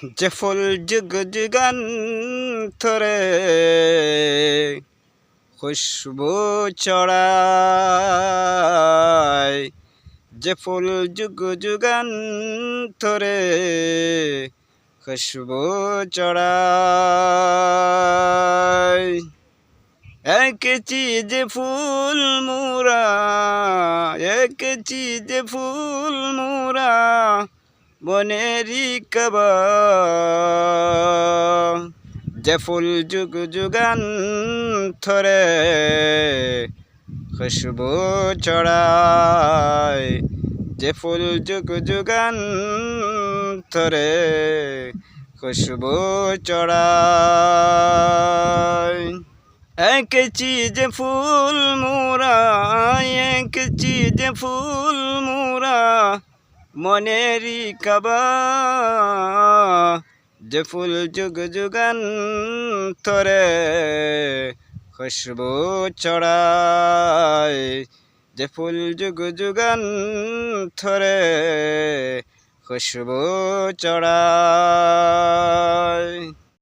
যে ফুল যুগ যুগান্তরে খুশবু ছড়ায়, যে ফুল যুগ যুগান্তরে খুশবু ছড়ায়। এক চিজ ফুল মোরা, এক চিজ ফুল মোরা বনেরি কবা, যে ফুল যুগ যুগান্তরে খুশবু ছড়ায়, যে ফুল যুগ যুগান্তরে খুশবু ছড়ায়। এক চিজ ফুল মোরা, এক চিজ ফুল মোরা মনেরি কাবা, যে ফুল যুগ যুগান্তরে খুশবু ছড়ায়, যে ফুল যুগ যুগান্তরে খুশবু ছড়ায়।